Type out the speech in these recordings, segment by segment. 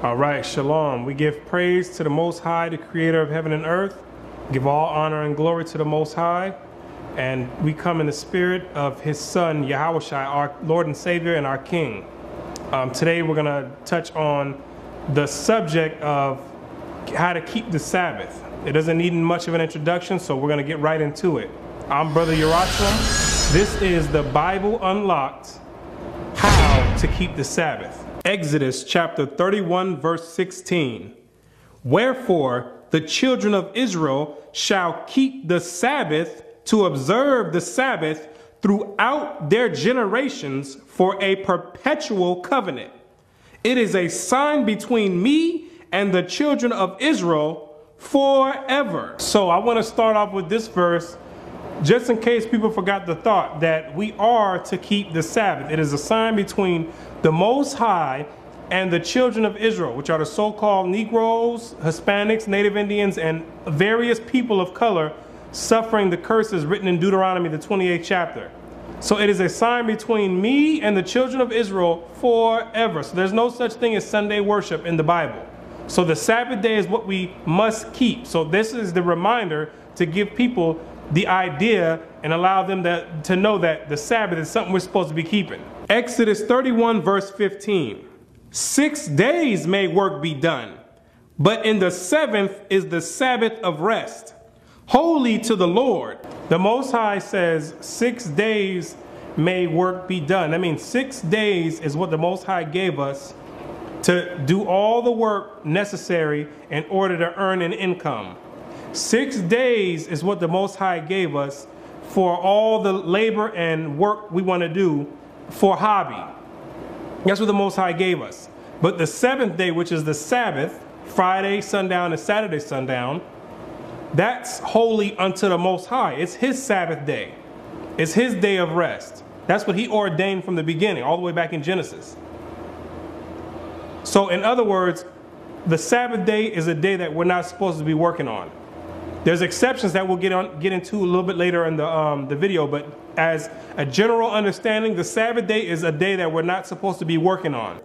All right, shalom. We give praise to the Most High, the creator of heaven and earth. Give all honor and glory to the Most High. And we come in the spirit of his son, Yahushua, our Lord and Savior and our King. Today we're going to touch on the subject of how to keep the Sabbath. It doesn't need much of an introduction, so we're going to get right into it. I'm Brother Yerushalayim. This is the Bible Unlocked, How to Keep the Sabbath. Exodus chapter 31 verse 16. Wherefore the children of Israel shall keep the Sabbath to observe the Sabbath throughout their generations for a perpetual covenant. It is a sign between me and the children of Israel forever. So I want to start off with this verse just in case people forgot the thought that we are to keep the Sabbath. It is a sign between the Most High and the children of Israel, which are the so-called Negroes, Hispanics, Native Indians, and various people of color suffering the curses written in Deuteronomy, the 28th chapter. So it is a sign between me and the children of Israel forever. So there's no such thing as Sunday worship in the Bible. So the Sabbath day is what we must keep. So this is the reminder to give people the idea and allow them to know that the Sabbath is something we're supposed to be keeping. Exodus 31 verse 15. 6 days may work be done, but in the 7th is the Sabbath of rest, holy to the Lord. The Most High says 6 days may work be done. I mean, 6 days is what the Most High gave us to do all the work necessary in order to earn an income. 6 days is what the Most High gave us for all the labor and work we want to do for hobby. That's what the Most High gave us. But the 7th day, which is the Sabbath, Friday sundown and Saturday sundown, that's holy unto the Most High. It's his Sabbath day. It's his day of rest. That's what he ordained from the beginning, all the way back in Genesis. So in other words, the Sabbath day is a day that we're not supposed to be working on. There's exceptions that we'll get into a little bit later in the video, but as a general understanding, the Sabbath day is a day that we're not supposed to be working on.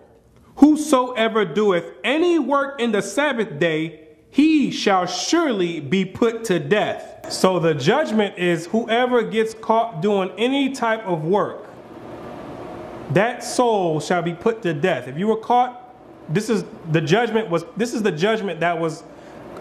Whosoever doeth any work in the Sabbath day, he shall surely be put to death. So the judgment is whoever gets caught doing any type of work, that soul shall be put to death. If you were caught, this is the judgment that was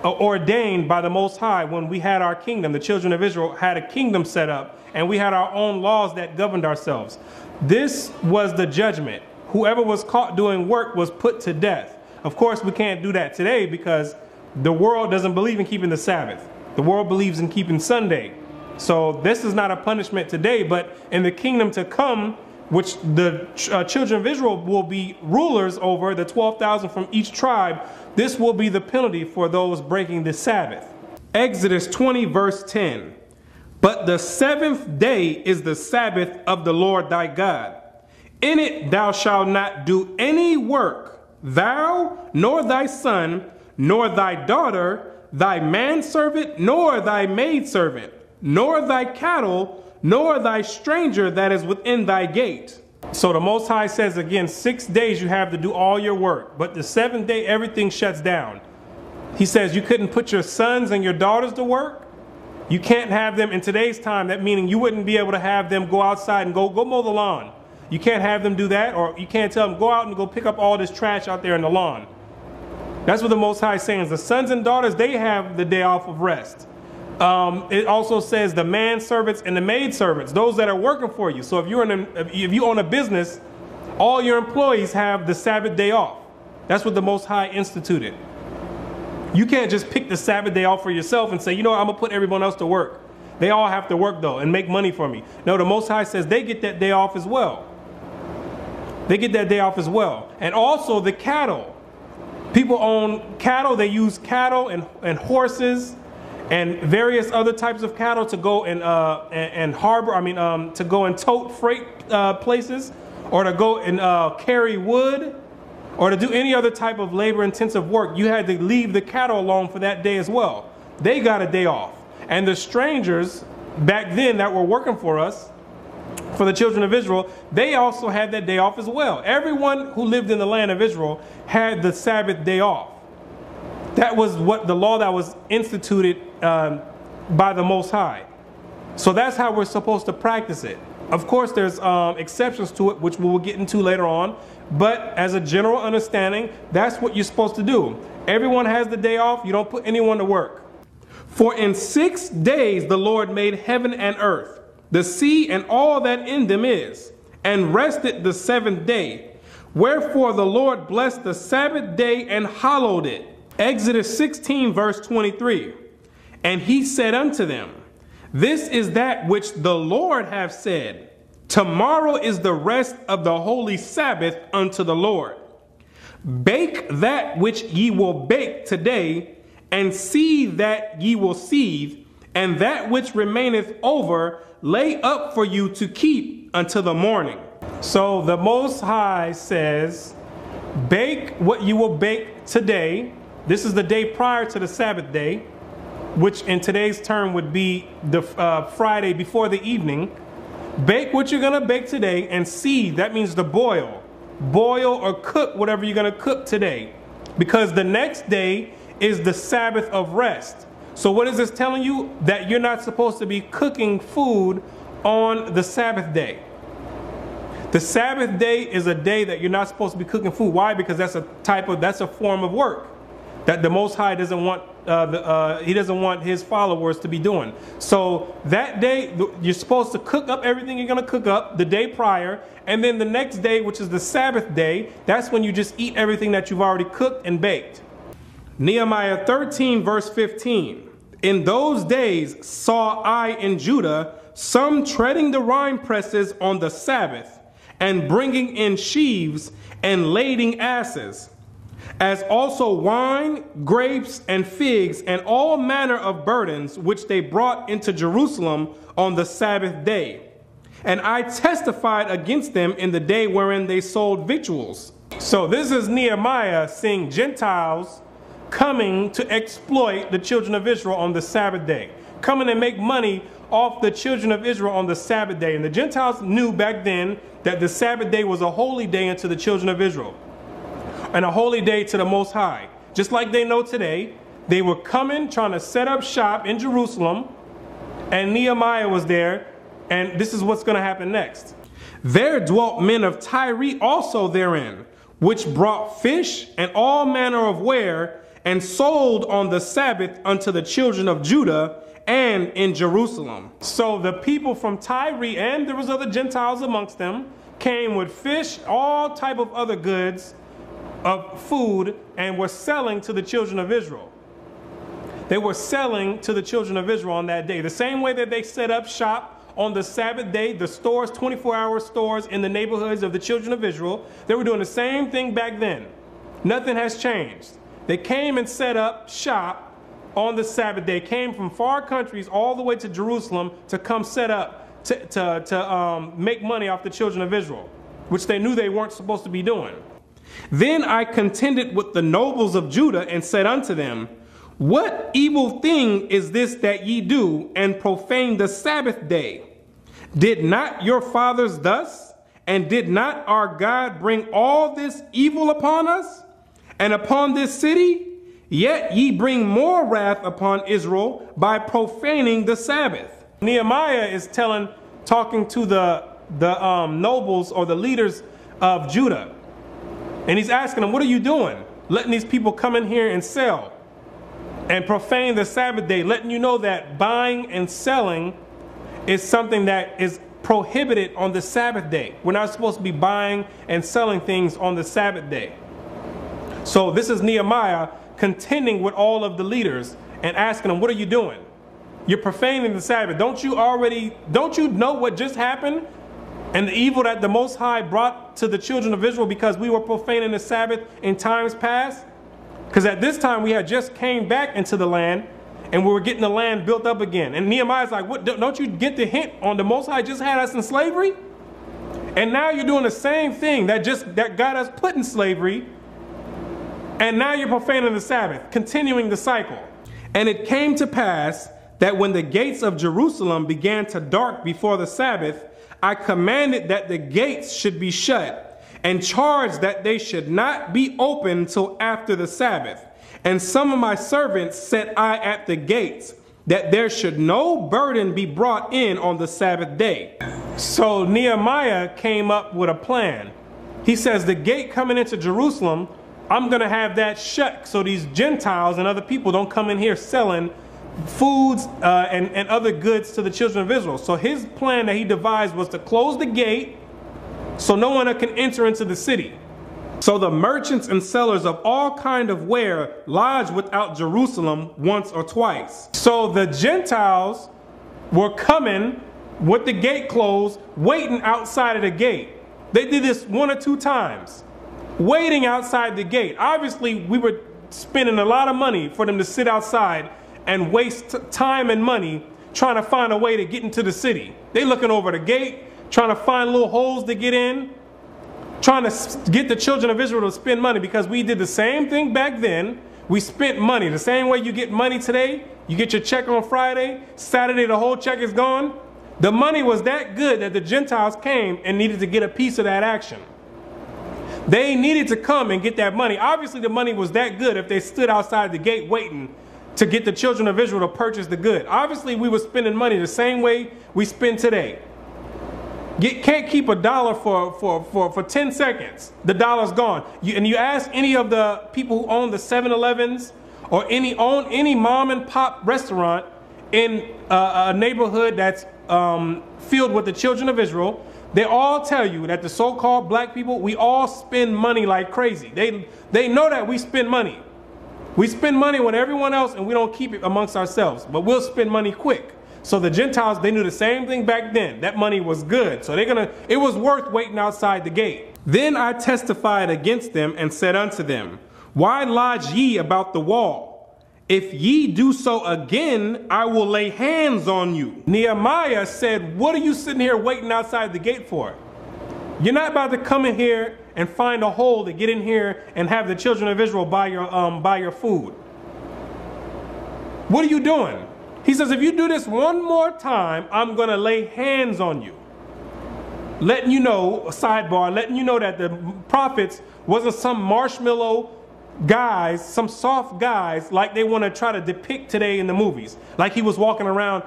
ordained by the Most High when we had our kingdom. The children of Israel had a kingdom set up, and we had our own laws that governed ourselves. This was the judgment. Whoever was caught doing work was put to death. Of course, we can't do that today because the world doesn't believe in keeping the Sabbath. The world believes in keeping Sunday. So this is not a punishment today, but in the kingdom to come, which the children of Israel will be rulers over, the 12,000 from each tribe, this will be the penalty for those breaking the Sabbath. Exodus 20 verse 10. But the 7th day is the Sabbath of the Lord thy God. In it thou shalt not do any work, thou, nor thy son, nor thy daughter, thy manservant, nor thy maidservant, nor thy cattle, nor thy stranger that is within thy gate. So the Most High says again, 6 days you have to do all your work, but the 7th day everything shuts down. He says you couldn't put your sons and your daughters to work. You can't have them in today's time, that meaning you wouldn't be able to have them go outside and go mow the lawn. You can't have them do that, or you can't tell them go out and go pick up all this trash out there in the lawn. That's what the Most High is saying. The sons and daughters, they have the day off of rest. It also says the manservants and the maidservants, those that are working for you. So if you own a business, all your employees have the Sabbath day off. That's what the Most High instituted. You can't just pick the Sabbath day off for yourself and say, you know what, I'm going to put everyone else to work. They all have to work though and make money for me. No, the Most High says they get that day off as well. They get that day off as well. And also the cattle. People own cattle. They use cattle and horses and various other types of cattle to go and to go and tote freight places, or to go and carry wood, or to do any other type of labor-intensive work. You had to leave the cattle alone for that day as well. They got a day off. And the strangers back then that were working for us, for the children of Israel, they also had that day off as well. Everyone who lived in the land of Israel had the Sabbath day off. That was what the law that was instituted by the Most High. So that's how we're supposed to practice it. Of course, there's exceptions to it, which we will get into later on. But as a general understanding, that's what you're supposed to do. Everyone has the day off. You don't put anyone to work. For in 6 days the Lord made heaven and earth, the sea and all that in them is, and rested the 7th day. Wherefore the Lord blessed the Sabbath day and hallowed it. Exodus 16 verse 23. And he said unto them, this is that which the Lord hath said. Tomorrow is the rest of the holy Sabbath unto the Lord. Bake that which ye will bake today, and seethe that ye will seethe, and that which remaineth over lay up for you to keep until the morning. So the Most High says, bake what you will bake today. This is the day prior to the Sabbath day, which in today's term would be the Friday before the evening. Bake what you're going to bake today, and seethe, that means to boil. Boil or cook whatever you're going to cook today. Because the next day is the Sabbath of rest. So what is this telling you? That you're not supposed to be cooking food on the Sabbath day. The Sabbath day is a day that you're not supposed to be cooking food. Why? Because that's a form of work that the Most High doesn't want. He doesn't want his followers to be doing. So that day, you're supposed to cook up everything you're going to cook up the day prior. And then the next day, which is the Sabbath day, that's when you just eat everything that you've already cooked and baked. Nehemiah 13 verse 15. In those days saw I in Judah some treading the wine presses on the Sabbath, and bringing in sheaves and lading asses, as also wine, grapes, and figs, and all manner of burdens, which they brought into Jerusalem on the Sabbath day. And I testified against them in the day wherein they sold victuals. So this is Nehemiah seeing Gentiles coming to exploit the children of Israel on the Sabbath day, coming and make money off the children of Israel on the Sabbath day. And the Gentiles knew back then that the Sabbath day was a holy day unto the children of Israel, and a holy day to the Most High. Just like they know today, they were coming, trying to set up shop in Jerusalem, and Nehemiah was there, and this is what's going to happen next. There dwelt men of Tyre also therein, which brought fish and all manner of ware, and sold on the Sabbath unto the children of Judah and in Jerusalem. So the people from Tyre, and there was other Gentiles amongst them, came with fish, all type of other goods of food, and were selling to the children of Israel. They were selling to the children of Israel on that day. The same way that they set up shop on the Sabbath day, the stores, 24-hour stores in the neighborhoods of the children of Israel, they were doing the same thing back then. Nothing has changed. They came and set up shop on the Sabbath day, came from far countries all the way to Jerusalem to come set up to make money off the children of Israel, which they knew they weren't supposed to be doing. Then I contended with the nobles of Judah and said unto them, what evil thing is this that ye do, and profane the Sabbath day? Did not your fathers thus? And did not our God bring all this evil upon us and upon this city? Yet ye bring more wrath upon Israel by profaning the Sabbath. Nehemiah is talking to the nobles or the leaders of Judah. And he's asking them, what are you doing? Letting these people come in here and sell and profane the Sabbath day, letting you know that buying and selling is something that is prohibited on the Sabbath day. We're not supposed to be buying and selling things on the Sabbath day. So this is Nehemiah contending with all of the leaders and asking them, what are you doing? You're profaning the Sabbath. Don't you know what just happened? And the evil that the Most High brought to the children of Israel because we were profaning the Sabbath in times past? Because at this time we had just came back into the land and we were getting the land built up again. And Nehemiah's like, what, don't you get the hint on the Most High just had us in slavery? And now you're doing the same thing that got us put in slavery. And now you're profaning the Sabbath, continuing the cycle. And it came to pass that when the gates of Jerusalem began to dark before the Sabbath, I commanded that the gates should be shut, and charged that they should not be opened till after the Sabbath. And some of my servants set I at the gates, that there should no burden be brought in on the Sabbath day. So Nehemiah came up with a plan. He says, the gate coming into Jerusalem, I'm going to have that shut so these Gentiles and other people don't come in here selling foods and other goods to the children of Israel. So his plan that he devised was to close the gate so no one can enter into the city. So the merchants and sellers of all kind of ware lodged without Jerusalem once or twice. So the Gentiles were coming with the gate closed, waiting outside of the gate. They did this 1 or 2 times, waiting outside the gate. Obviously, we were spending a lot of money for them to sit outside and waste time and money trying to find a way to get into the city. They looking over the gate, trying to find little holes to get in, trying to get the children of Israel to spend money, because we did the same thing back then. We spent money. The same way you get money today, you get your check on Friday, Saturday the whole check is gone. The money was that good that the Gentiles came and needed to get a piece of that action. They needed to come and get that money. Obviously the money was that good if they stood outside the gate waiting to get the children of Israel to purchase the good. Obviously we were spending money the same way we spend today. Can't keep a dollar for 10 seconds. The dollar's gone. And you ask any of the people who own the 7-Elevens or any mom and pop restaurant in a neighborhood that's filled with the children of Israel, they all tell you that the so-called black people, we all spend money like crazy. They know that we spend money. We spend money with everyone else and we don't keep it amongst ourselves, but we'll spend money quick. So the Gentiles, they knew the same thing back then. That money was good. So it was worth waiting outside the gate. Then I testified against them and said unto them, why lodge ye about the wall? If ye do so again, I will lay hands on you. Nehemiah said, what are you sitting here waiting outside the gate for? You're not about to come in here and find a hole to get in here and have the children of Israel buy your food. What are you doing? He says, if you do this one more time, I'm going to lay hands on you. Letting you know, a sidebar, letting you know that the prophets wasn't some marshmallow guys, some soft guys like they want to try to depict today in the movies. Like he was walking around,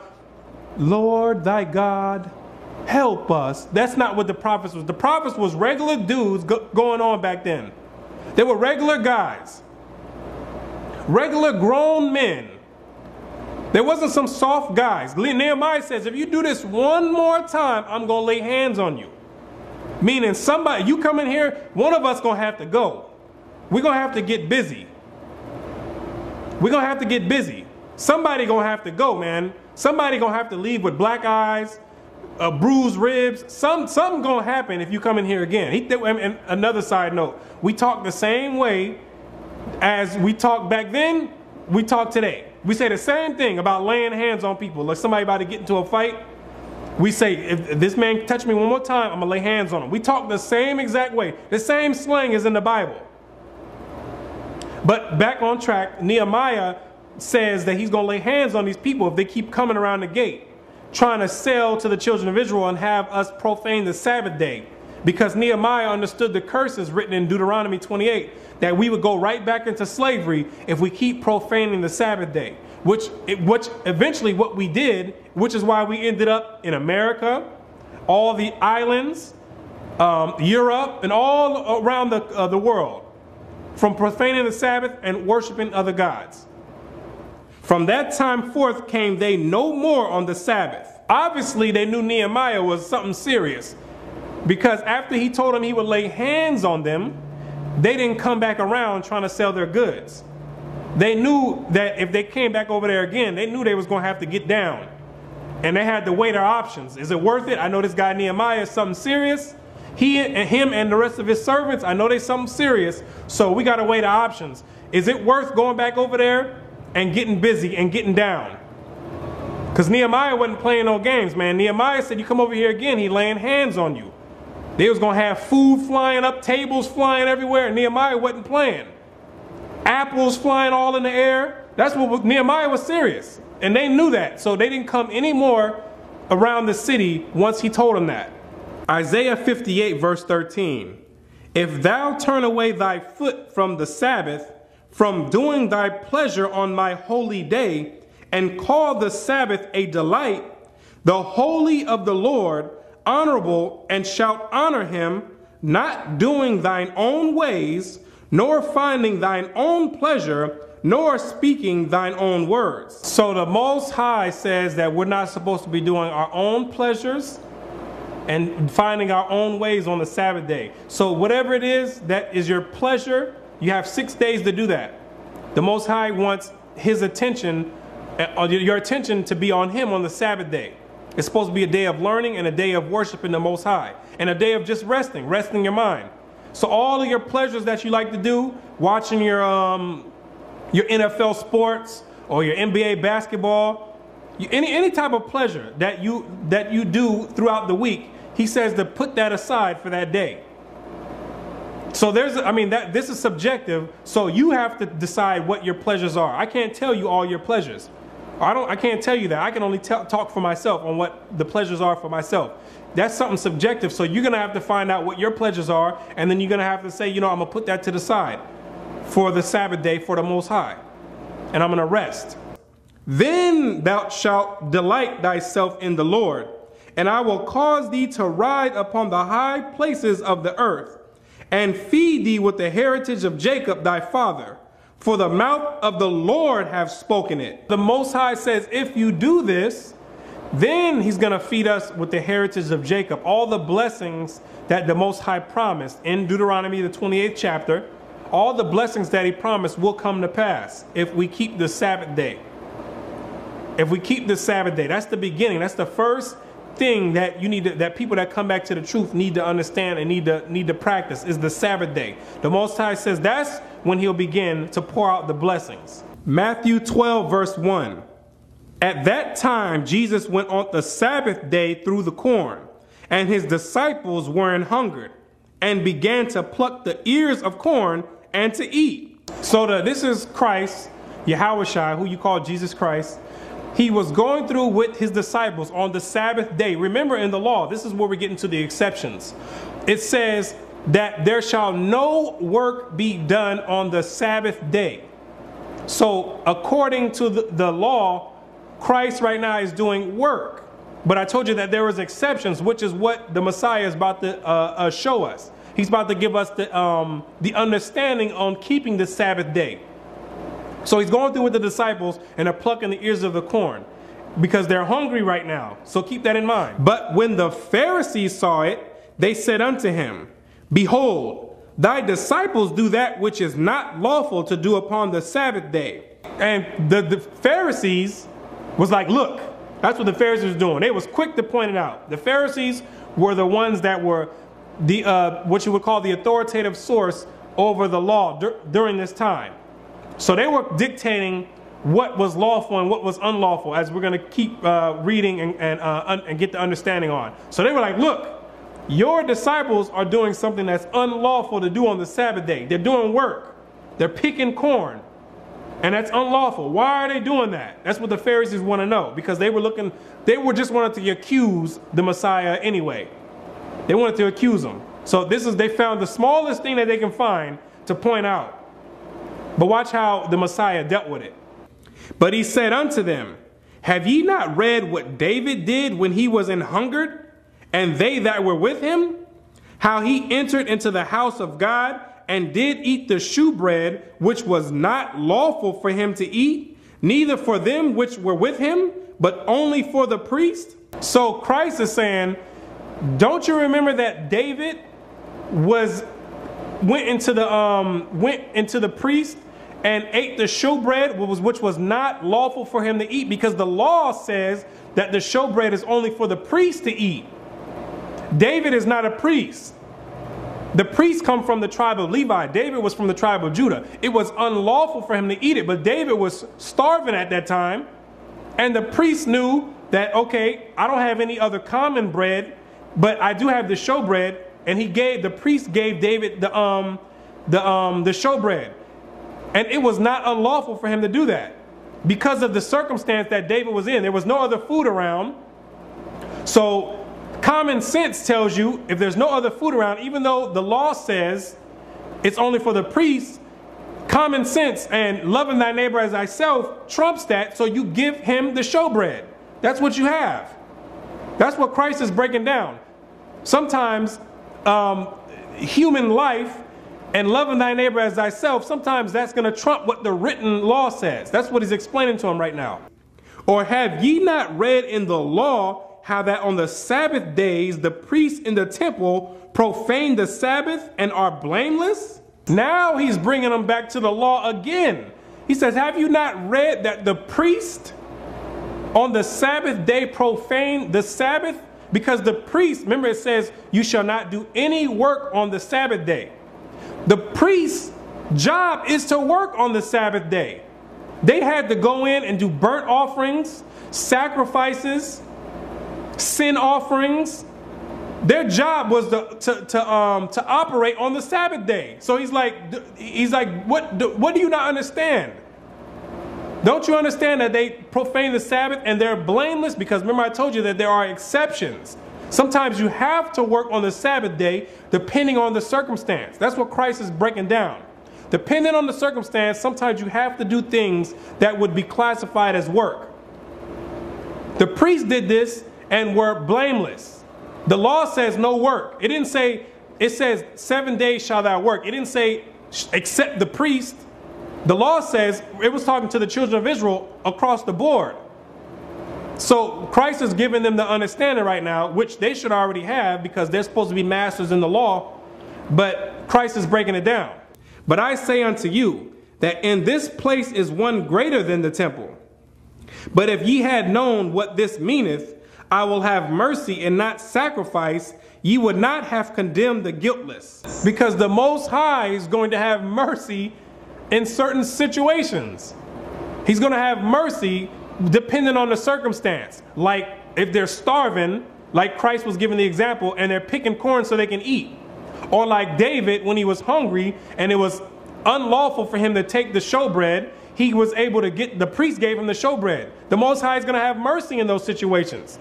Lord thy God, help us. That's not what the prophets was. The prophets was regular dudes going on back then. They were regular guys. Regular grown men. There wasn't some soft guys. Nehemiah says, if you do this one more time, I'm going to lay hands on you. Meaning somebody, you come in here, one of us going to have to go. We're going to have to get busy. We're going to have to get busy. Somebody going to have to go, man. Somebody going to have to leave with black eyes, bruised ribs. Something going to happen if you come in here again. And another side note, we talk the same way as we talked back then, we talk today. We say the same thing about laying hands on people. Like somebody about to get into a fight, we say, if this man touch me one more time, I'm going to lay hands on him. We talk the same exact way. The same slang is in the Bible. But back on track, Nehemiah says that he's going to lay hands on these people if they keep coming around the gate, trying to sell to the children of Israel and have us profane the Sabbath day. Because Nehemiah understood the curses written in Deuteronomy 28, that we would go right back into slavery if we keep profaning the Sabbath day, which eventually what we did, which is why we ended up in America, all the islands, Europe, and all around the world, from profaning the Sabbath and worshiping other gods. From that time forth came they no more on the Sabbath. Obviously, they knew Nehemiah was something serious, because after he told them he would lay hands on them, they didn't come back around trying to sell their goods. They knew that if they came back over there again, they knew they was going to have to get down. And they had to weigh their options. Is it worth it? I know this guy Nehemiah is something serious. Him and the rest of his servants, I know they're something serious. So we got to weigh the options. Is it worth going back over there and getting busy and getting down? Because Nehemiah wasn't playing no games, man. Nehemiah said, you come over here again, he laying hands on you. They was going to have food flying up, tables flying everywhere, and Nehemiah wasn't playing. Apples flying all in the air. That's what Nehemiah was serious. And they knew that. So they didn't come anymore around the city once he told them that. Isaiah 58 verse 13. If thou turn away thy foot from the Sabbath, from doing thy pleasure on my holy day, and call the Sabbath a delight, the holy of the Lord honorable, and shalt honor him, not doing thine own ways, nor finding thine own pleasure, nor speaking thine own words. So the Most High says that we're not supposed to be doing our own pleasures and finding our own ways on the Sabbath day. So whatever it is that is your pleasure, you have 6 days to do that. The Most High wants his attention, your attention to be on him on the Sabbath day. It's supposed to be a day of learning and a day of worshiping the Most High, and a day of just resting your mind. So all of your pleasures that you like to do, watching your NFL sports or your NBA basketball, any type of pleasure that you do throughout the week, he says to put that aside for that day. So this is subjective. So you have to decide what your pleasures are. I can't tell you all your pleasures. I can't tell you that. I can only talk for myself on what the pleasures are for myself. That's something subjective. So you're going to have to find out what your pleasures are, and then you're going to have to say, I'm going to put that to the side for the Sabbath day for the Most High, and I'm going to rest. Then thou shalt delight thyself in the Lord, and I will cause thee to ride upon the high places of the earth, and feed thee with the heritage of Jacob thy father. For the mouth of the Lord have spoken it. The Most High says, if you do this, then he's going to feed us with the heritage of Jacob. All the blessings that the Most High promised in Deuteronomy, the 28th chapter, all the blessings that he promised will come to pass if we keep the Sabbath day. If we keep the Sabbath day, that's the beginning. That's the first thing that that people that come back to the truth need to understand and need to practice, is the Sabbath day. The Most High says that's when he'll begin to pour out the blessings. Matthew 12 verse 1. At that time Jesus went on the Sabbath day through the corn, and his disciples were an hungered, and began to pluck the ears of corn and to eat. So this is Christ, Yahushua, who you call Jesus Christ. He was going through with his disciples on the Sabbath day. Remember, in the law, this is where we get into the exceptions. It says that there shall no work be done on the Sabbath day. So according to the law, Christ right now is doing work. But I told you that there was exceptions, which is what the Messiah is about to show us. He's about to give us the understanding on keeping the Sabbath day. So he's going through with the disciples, and they're plucking the ears of the corn because they're hungry right now. So keep that in mind. But when the Pharisees saw it, they said unto him, Behold, thy disciples do that which is not lawful to do upon the Sabbath day. And the Pharisees was like, look, that's what the Pharisees were doing. They was quick to point it out. The Pharisees were the ones that were the what you would call the authoritative source over the law during this time. So they were dictating what was lawful and what was unlawful, as we're going to keep reading and get the understanding on. So they were like, look, your disciples are doing something that's unlawful to do on the Sabbath day. They're doing work. They're picking corn. And that's unlawful. Why are they doing that? That's what the Pharisees want to know, because they were just wanted to accuse the Messiah anyway. They wanted to accuse him. So they found the smallest thing that they can find to point out. But watch how the Messiah dealt with it. But he said unto them, Have ye not read what David did when he was an hungered, and they that were with him? How he entered into the house of God, and did eat the shewbread, which was not lawful for him to eat, neither for them which were with him, but only for the priest? So Christ is saying, don't you remember that David went into the priest and ate the showbread, which was not lawful for him to eat, because the law says that the showbread is only for the priest to eat. David is not a priest. The priests come from the tribe of Levi. David was from the tribe of Judah. It was unlawful for him to eat it, but David was starving at that time, and the priest knew that, okay, I don't have any other common bread, but I do have the showbread, and the priest gave David the showbread. And it was not unlawful for him to do that because of the circumstance that David was in. There was no other food around. So Common sense tells you if there's no other food around, even though the law says it's only for the priests, common sense and loving thy neighbor as thyself trumps that, so you give him the showbread. That's what you have. That's what Christ is breaking down. Sometimes human life and loving thy neighbor as thyself, sometimes that's going to trump what the written law says. That's what he's explaining to him right now. Or have ye not read in the law how that on the Sabbath days the priests in the temple profane the Sabbath and are blameless? Now he's bringing them back to the law again. He says, have you not read that the priest on the Sabbath day profane the Sabbath? Because the priest, remember it says, you shall not do any work on the Sabbath day. The priest's job is to work on the Sabbath day. They had to go in and do burnt offerings, sacrifices, sin offerings. Their job was to operate on the Sabbath day. So he's like, what do you not understand? Don't you understand that they profane the Sabbath and they're blameless? Because remember I told you that there are exceptions. Sometimes you have to work on the Sabbath day depending on the circumstance. That's what Christ is breaking down. Depending on the circumstance, sometimes you have to do things that would be classified as work. The priests did this and were blameless. The law says no work. It didn't say, it says 7 days shall thou work. It didn't say except the priest. The law says, it was talking to the children of Israel across the board. So Christ is giving them the understanding right now, which they should already have because they're supposed to be masters in the law, but Christ is breaking it down. But I say unto you that in this place is one greater than the temple. But if ye had known what this meaneth, I will have mercy and not sacrifice, ye would not have condemned the guiltless. Because the Most High is going to have mercy in certain situations. He's going to have mercy depending on the circumstance. Like if they're starving, like Christ was giving the example, and they're picking corn so they can eat. Or like David, when he was hungry and it was unlawful for him to take the showbread, he was able to get, the priest gave him the showbread. The Most High is going to have mercy in those situations.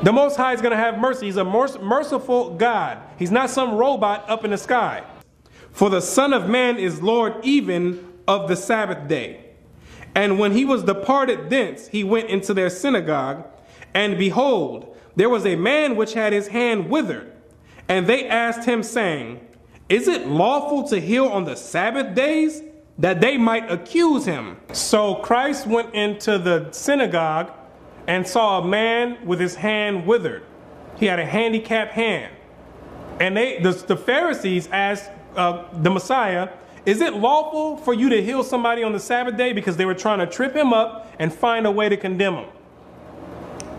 The Most High is going to have mercy. He's a merciful God. He's not some robot up in the sky. For the Son of Man is Lord even of the Sabbath day. And when he was departed thence, he went into their synagogue, and behold, there was a man which had his hand withered. And they asked him, saying, is it lawful to heal on the Sabbath days? That they might accuse him. So Christ went into the synagogue and saw a man with his hand withered. He had a handicapped hand. And the Pharisees asked the Messiah, is it lawful for you to heal somebody on the Sabbath day? Because they were trying to trip him up and find a way to condemn him.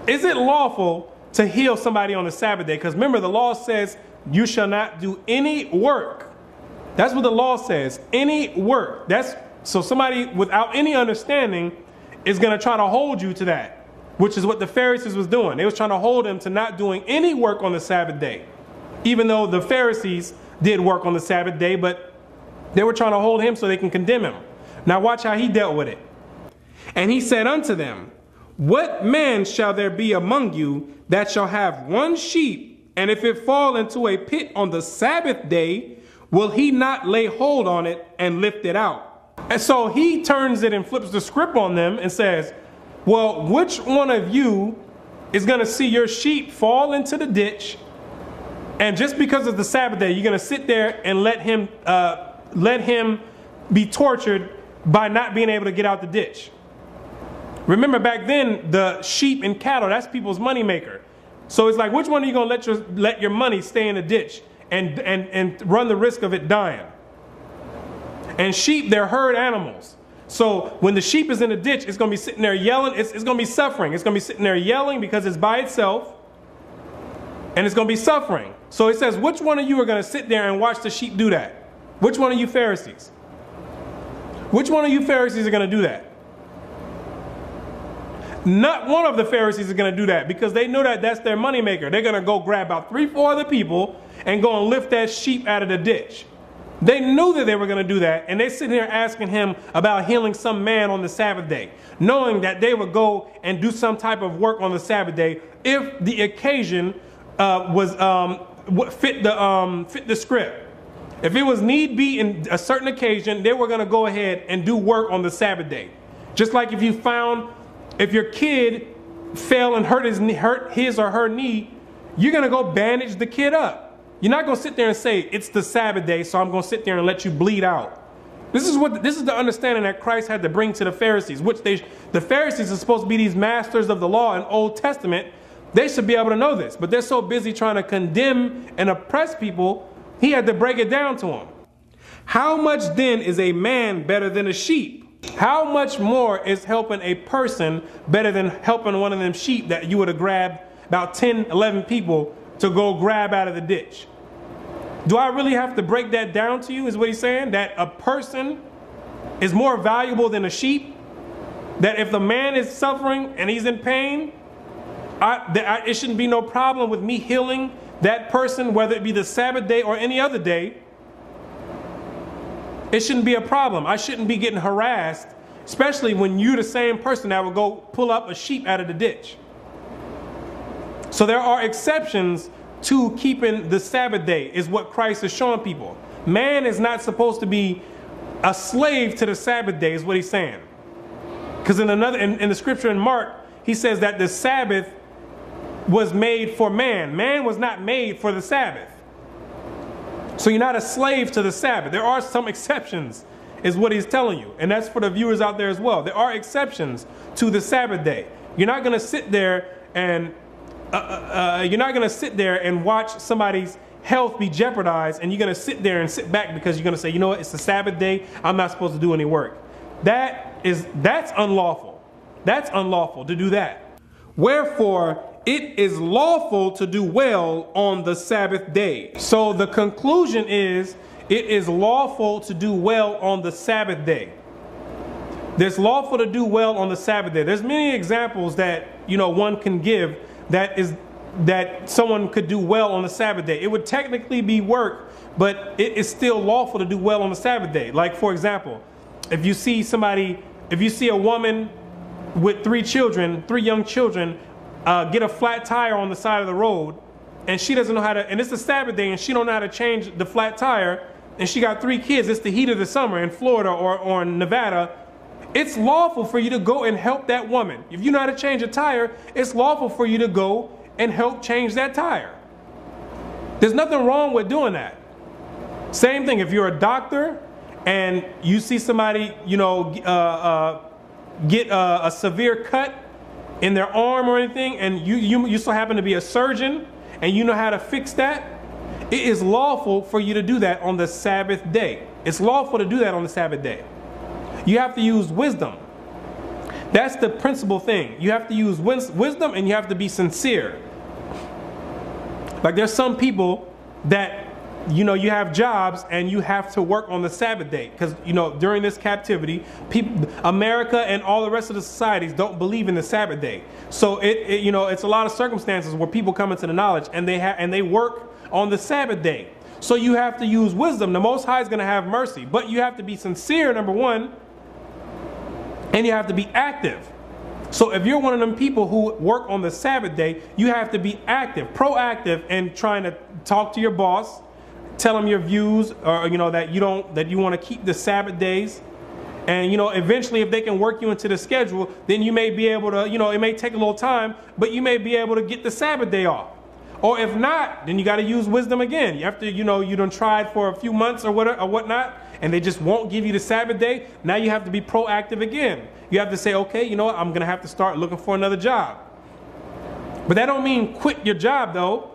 Is it lawful to heal somebody on the Sabbath day? Because remember, the law says you shall not do any work. That's what the law says, any work. So somebody without any understanding is going to try to hold you to that, which is what the Pharisees was doing. They was trying to hold him to not doing any work on the Sabbath day, even though the Pharisees did work on the Sabbath day, but they were trying to hold him so they can condemn him. Now watch how he dealt with it. And he said unto them, what man shall there be among you that shall have one sheep, and if it fall into a pit on the Sabbath day, will he not lay hold on it and lift it out? And so he turns it and flips the script on them and says, well, which one of you is going to see your sheep fall into the ditch, and just because of the Sabbath day, you're going to sit there and let him be tortured by not being able to get out the ditch? Remember back then, the sheep and cattle, that's people's money maker. So it's like, which one are you going to let your money stay in the ditch and run the risk of it dying? And sheep, they're herd animals. So when the sheep is in the ditch, it's going to be sitting there yelling. It's going to be suffering. It's going to be sitting there yelling because it's by itself. And it's going to be suffering. So it says, which one of you are going to sit there and watch the sheep do that? Which one of you Pharisees? Which one of you Pharisees are going to do that? Not one of the Pharisees is going to do that, because they know that that's their moneymaker. They're going to go grab about 3-4 other people and go and lift that sheep out of the ditch. They knew that they were going to do that, and they're sitting here asking him about healing some man on the Sabbath day, knowing that they would go and do some type of work on the Sabbath day if the occasion fit the script. If it was need be in a certain occasion, they were going to go ahead and do work on the Sabbath day. Just like if your kid fell and hurt his or her knee, you're going to go bandage the kid up. You're not going to sit there and say, it's the Sabbath day, so I'm going to sit there and let you bleed out. This is the understanding that Christ had to bring to the Pharisees, which the Pharisees are supposed to be these masters of the law in Old Testament. They should be able to know this, but they're so busy trying to condemn and oppress people, he had to break it down to them. How much then is a man better than a sheep? How much more is helping a person better than helping one of them sheep that you would have grabbed about 10, 11 people to go grab out of the ditch? Do I really have to break that down to you, is what he's saying? That a person is more valuable than a sheep? That if the man is suffering and he's in pain, it shouldn't be no problem with me healing that person, whether it be the Sabbath day or any other day. It shouldn't be a problem. I shouldn't be getting harassed, especially when you're the same person that would go pull up a sheep out of the ditch. So there are exceptions to keeping the Sabbath day, is what Christ is showing people. Man is not supposed to be a slave to the Sabbath day, is what he's saying. Because in the scripture in Mark, he says that the Sabbath was made for man. Man was not made for the Sabbath. So you're not a slave to the Sabbath. There are some exceptions, is what he's telling you. And that's for the viewers out there as well. There are exceptions to the Sabbath day. You're not going to sit there and watch somebody's health be jeopardized, and you're going to sit there and sit back because you're going to say, you know what, it's the Sabbath day, I'm not supposed to do any work. That's unlawful. That's unlawful to do that. Wherefore, it is lawful to do well on the Sabbath day. So the conclusion is, it is lawful to do well on the Sabbath day. It's lawful to do well on the Sabbath day. There's many examples that, one can give that someone could do well on the Sabbath day. It would technically be work, but it is still lawful to do well on the Sabbath day. Like, for example, if you see a woman with three young children, get a flat tire on the side of the road, and she doesn't know how to, and it's the Sabbath day, and she don't know how to change the flat tire, and she got 3 kids, it's the heat of the summer in Florida or in Nevada, it's lawful for you to go and help that woman. If you know how to change a tire, it's lawful for you to go and help change that tire. There's nothing wrong with doing that. Same thing, if you're a doctor and you see somebody, get a severe cut in their arm or anything, and you so happen to be a surgeon and you know how to fix that, it is lawful for you to do that on the Sabbath day. It's lawful to do that on the Sabbath day. You have to use wisdom. That's the principal thing. You have to use wisdom, and you have to be sincere. Like, there's some people that, you have jobs and you have to work on the Sabbath day because, during this captivity, America and all the rest of the societies don't believe in the Sabbath day. So it's a lot of circumstances where people come into the knowledge and they work on the Sabbath day. So you have to use wisdom. The Most High is going to have mercy, but you have to be sincere, number one, and you have to be active. So if you're one of them people who work on the Sabbath day, you have to be active, proactive, and trying to talk to your boss, tell them your views, or that you want to keep the Sabbath days. And eventually, if they can work you into the schedule, then you may be able to, it may take a little time, but you may be able to get the Sabbath day off. Or if not, then you got to use wisdom again. You have to, you done tried for a few months or whatnot, and they just won't give you the Sabbath day. Now you have to be proactive again. You have to say, okay, you know what, I'm going to have to start looking for another job. But that don't mean quit your job, though.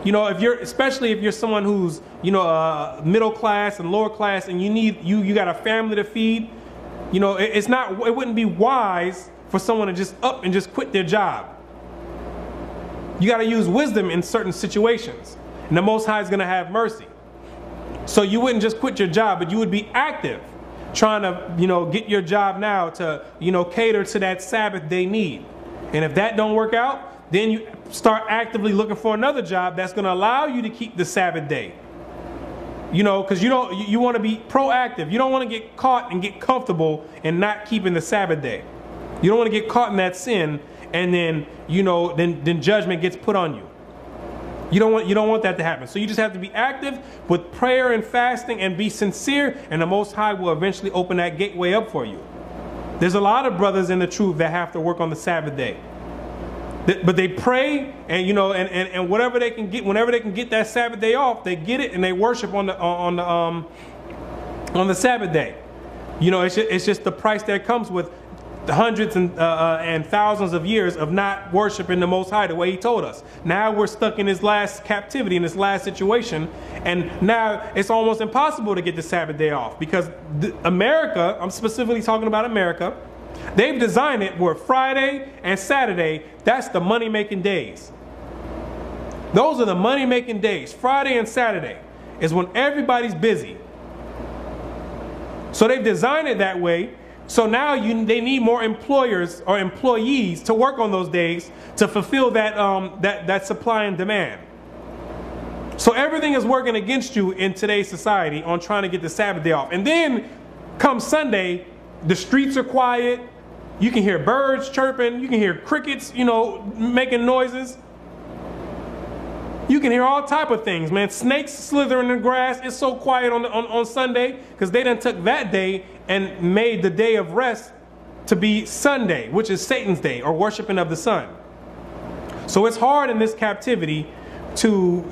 Especially if you're someone who's, middle class and lower class, and you got a family to feed, it wouldn't be wise for someone to just up and just quit their job. You got to use wisdom in certain situations, and the Most High is going to have mercy. So you wouldn't just quit your job, but you would be active, trying to, get your job now to, cater to that Sabbath day need. And if that don't work out, then you start actively looking for another job that's going to allow you to keep the Sabbath day. Because you want to be proactive. You don't want to get caught and get comfortable and not keeping the Sabbath day. You don't want to get caught in that sin, and then, then judgment gets put on you. You don't want that to happen. So you just have to be active with prayer and fasting and be sincere, and the Most High will eventually open that gateway up for you. There's a lot of brothers in the truth that have to work on the Sabbath day. But they pray, and and whatever they can get, whenever they can get that Sabbath day off, they get it and they worship on the Sabbath day. It's just the price that comes with the hundreds and thousands of years of not worshiping the Most High the way He told us. Now we're stuck in this last captivity, in this last situation, and now it's almost impossible to get the Sabbath day off because America, I'm specifically talking about America, they've designed it where Friday and Saturday, that's the money-making days. Those are the money-making days. Friday and Saturday is when everybody's busy. So they've designed it that way. So now they need more employers or employees to work on those days to fulfill that supply and demand. So everything is working against you in today's society on trying to get the Sabbath day off. And then come Sunday, the streets are quiet. You can hear birds chirping. You can hear crickets, making noises. You can hear all type of things, man. Snakes slither in the grass. It's so quiet on Sunday because they done took that day and made the day of rest to be Sunday, which is Satan's day, or worshiping of the sun. So it's hard in this captivity to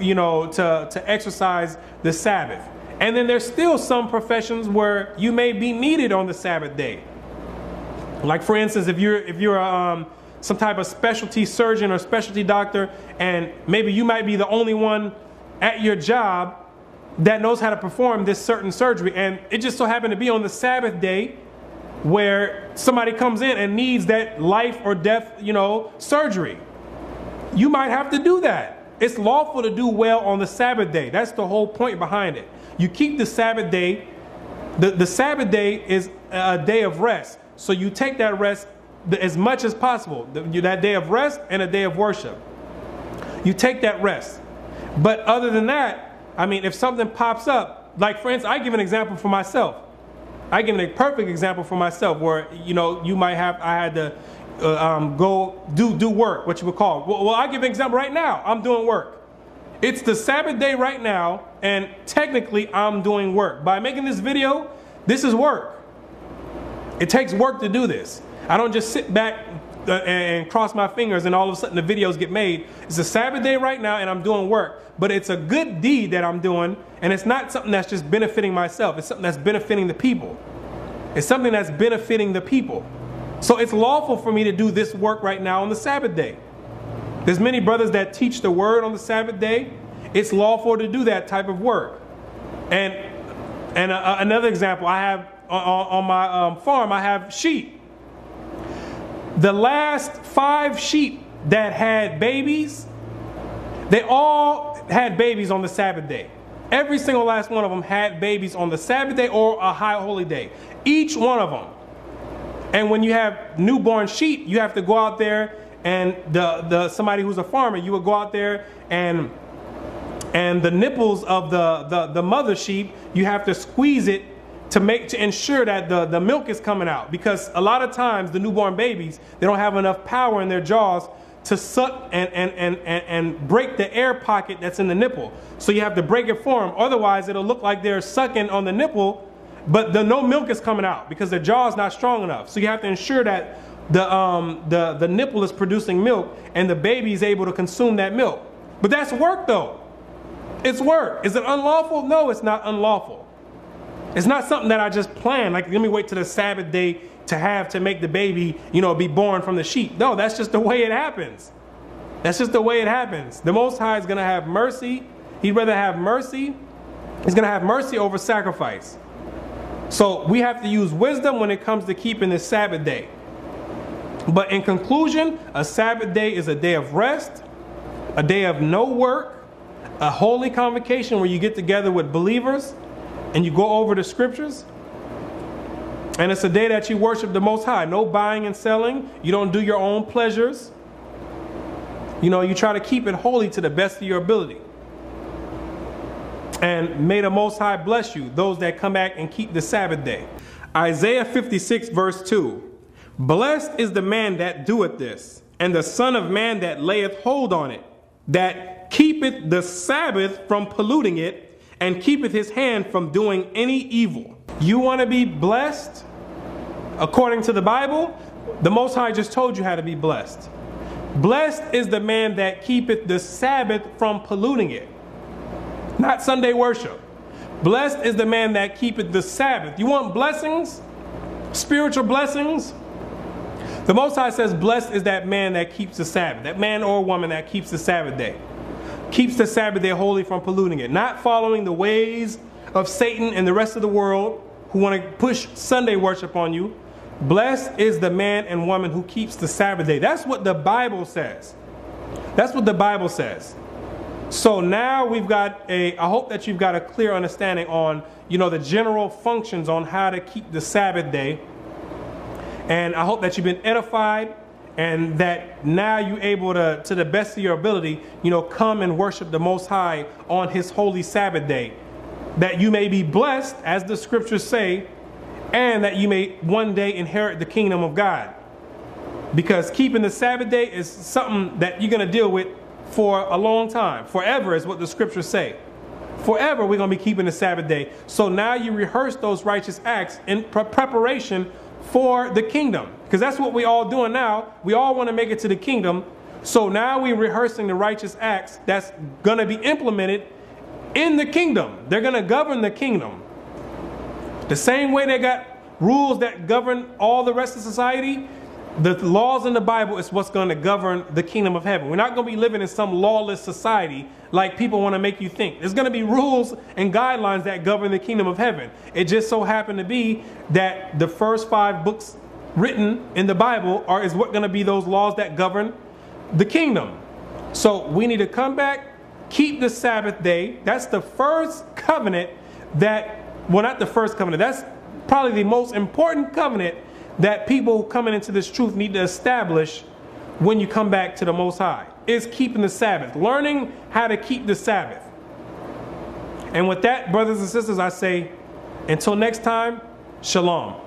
exercise the Sabbath. And then there's still some professions where you may be needed on the Sabbath day. Like for instance, if you're some type of specialty surgeon or specialty doctor, and maybe you might be the only one at your job that knows how to perform this certain surgery, and it just so happened to be on the Sabbath day where somebody comes in and needs that life or death, surgery. You might have to do that. It's lawful to do well on the Sabbath day. That's the whole point behind it. You keep the Sabbath day. The Sabbath day is a day of rest. So you take that rest as much as possible. That day of rest and a day of worship. You take that rest. But other than that, if something pops up, like for instance, I give an example for myself. I give a perfect example for myself where, I had to go do work, what you would call. Well, I give an example right now. I'm doing work. It's the Sabbath day right now, and technically I'm doing work. By making this video, this is work. It takes work to do this. I don't just sit back and cross my fingers and all of a sudden the videos get made. It's a Sabbath day right now and I'm doing work. But it's a good deed that I'm doing, and it's not something that's just benefiting myself. It's something that's benefiting the people. It's something that's benefiting the people. So it's lawful for me to do this work right now on the Sabbath day. There's many brothers that teach the word on the Sabbath day. It's lawful to do that type of work. And another example, I have on my farm, I have sheep. The last 5 sheep that had babies, they all had babies on the Sabbath day. Every single last one of them had babies on the Sabbath day or a high holy day. Each one of them. And when you have newborn sheep, you have to go out there, and somebody who's a farmer, you would go out there and the nipples of the mother sheep, you have to squeeze it to ensure that the milk is coming out, because a lot of times the newborn babies, they don't have enough power in their jaws to suck and break the air pocket that's in the nipple. So you have to break it for them. Otherwise, it'll look like they're sucking on the nipple, but no milk is coming out because their jaw is not strong enough. So you have to ensure that the nipple is producing milk and the baby is able to consume that milk. But that's work though. It's work. Is it unlawful? No, it's not unlawful. It's not something that I just planned, like let me wait till the Sabbath day to make the baby, be born from the sheep. No, that's just the way it happens. That's just the way it happens. The Most High is going to have mercy. He'd rather have mercy. He's going to have mercy over sacrifice. So we have to use wisdom when it comes to keeping the Sabbath day. But in conclusion, a Sabbath day is a day of rest, a day of no work, a holy convocation where you get together with believers and you go over the scriptures. And it's a day that you worship the Most High. No buying and selling. You don't do your own pleasures. You try to keep it holy to the best of your ability. And may the Most High bless you, those that come back and keep the Sabbath day. Isaiah 56 verse 2. Blessed is the man that doeth this, and the son of man that layeth hold on it, that keepeth the Sabbath from polluting it, and keepeth his hand from doing any evil. You want to be blessed? According to the Bible, the Most High just told you how to be blessed. Blessed is the man that keepeth the Sabbath from polluting it. Not Sunday worship. Blessed is the man that keepeth the Sabbath. You want blessings? Spiritual blessings? The Most High says blessed is that man that keeps the Sabbath. That man or woman that keeps the Sabbath day. Keeps the Sabbath day holy from polluting it. Not following the ways of Satan and the rest of the world who want to push Sunday worship on you. Blessed is the man and woman who keeps the Sabbath day. That's what the Bible says. That's what the Bible says. So now we've got I hope that you've got a clear understanding on, the general functions on how to keep the Sabbath day. And I hope that you've been edified and that now you're able to the best of your ability, come and worship the Most High on his holy Sabbath day. That you may be blessed, as the scriptures say, and that you may one day inherit the kingdom of God. Because keeping the Sabbath day is something that you're going to deal with for a long time. Forever is what the scriptures say. Forever we're going to be keeping the Sabbath day. So now you rehearse those righteous acts in preparation for the kingdom. Because that's what we all doing now. We all want to make it to the kingdom. So now we're rehearsing the righteous acts that's going to be implemented in the kingdom. They're going to govern the kingdom. The same way they got rules that govern all the rest of society, the laws in the Bible is what's going to govern the kingdom of heaven. We're not going to be living in some lawless society like people want to make you think. There's going to be rules and guidelines that govern the kingdom of heaven. It just so happened to be that the first 5 books written in the Bible is what going to be those laws that govern the kingdom. So we need to come back, keep the Sabbath day. That's the first covenant not the first covenant. That's probably the most important covenant that people coming into this truth need to establish when you come back to the Most High, is keeping the Sabbath, learning how to keep the Sabbath. And with that, brothers and sisters, I say, until next time, shalom.